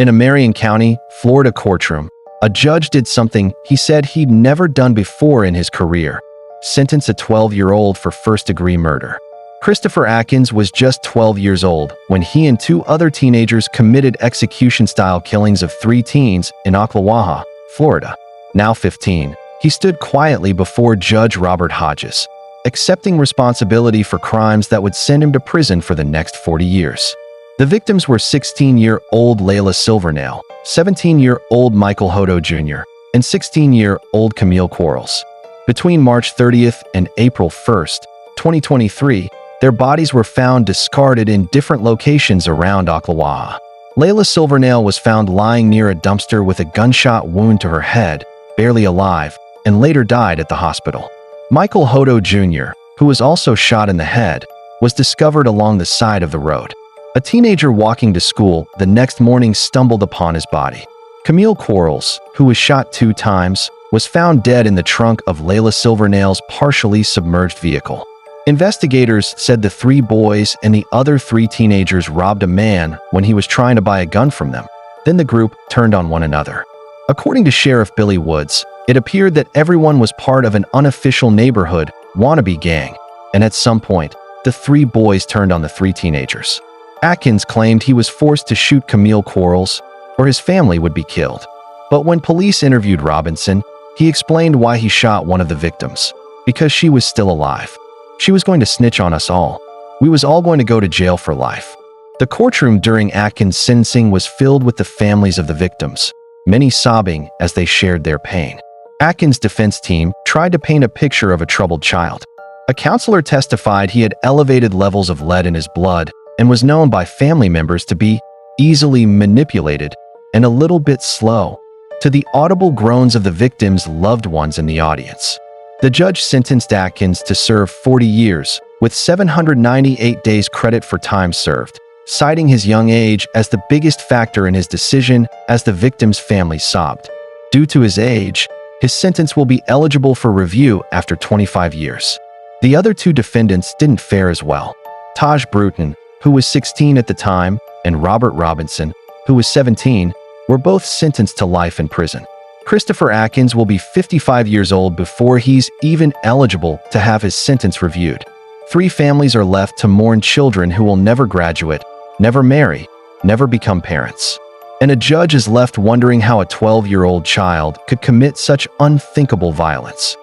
In a Marion County, Florida courtroom, a judge did something he said he'd never done before in his career: sentence a 12-year-old for first-degree murder. Christopher Atkins was just 12 years old when he and two other teenagers committed execution-style killings of 3 teens in Ocklawaha, Florida. Now 15, he stood quietly before Judge Robert Hodges, accepting responsibility for crimes that would send him to prison for the next 40 years. The victims were 16-year-old Layla Silvernail, 17-year-old Hodo Jr., and 16-year-old Camille Quarles. Between March 30th and April 1st, 2023, their bodies were found discarded in different locations around Ocklawaha. Layla Silvernail was found lying near a dumpster with a gunshot wound to her head, barely alive, and later died at the hospital. Hodo Jr., who was also shot in the head, was discovered along the side of the road. A teenager walking to school the next morning stumbled upon his body. Camille Quarles, who was shot 2 times, was found dead in the trunk of Layla Silvernail's partially submerged vehicle. Investigators said the 3 boys and the other 3 teenagers robbed a man when he was trying to buy a gun from them. Then the group turned on one another. According to Sheriff Billy Woods, it appeared that everyone was part of an unofficial neighborhood wannabe gang, and at some point, the 3 boys turned on the 3 teenagers. Atkins claimed he was forced to shoot Camille Quarles, or his family would be killed. But when police interviewed Robinson, he explained why he shot one of the victims: because she was still alive. She was going to snitch on us all. We was all going to go to jail for life. The courtroom during Atkins' sentencing was filled with the families of the victims, many sobbing as they shared their pain. Atkins' defense team tried to paint a picture of a troubled child. A counselor testified he had elevated levels of lead in his blood and was known by family members to be easily manipulated and a little bit slow, to the audible groans of the victims' loved ones in the audience. The judge sentenced Atkins to serve 40 years, with 798 days credit for time served, citing his young age as the biggest factor in his decision as the victim's family sobbed. Due to his age, his sentence will be eligible for review after 25 years. The other 2 defendants didn't fare as well. Taj Bruton, who was 16 at the time, and Robert Robinson, who was 17, were both sentenced to life in prison. Christopher Atkins will be 55 years old before he's even eligible to have his sentence reviewed. 3 families are left to mourn children who will never graduate, never marry, never become parents. And a judge is left wondering how a 12-year-old child could commit such unthinkable violence.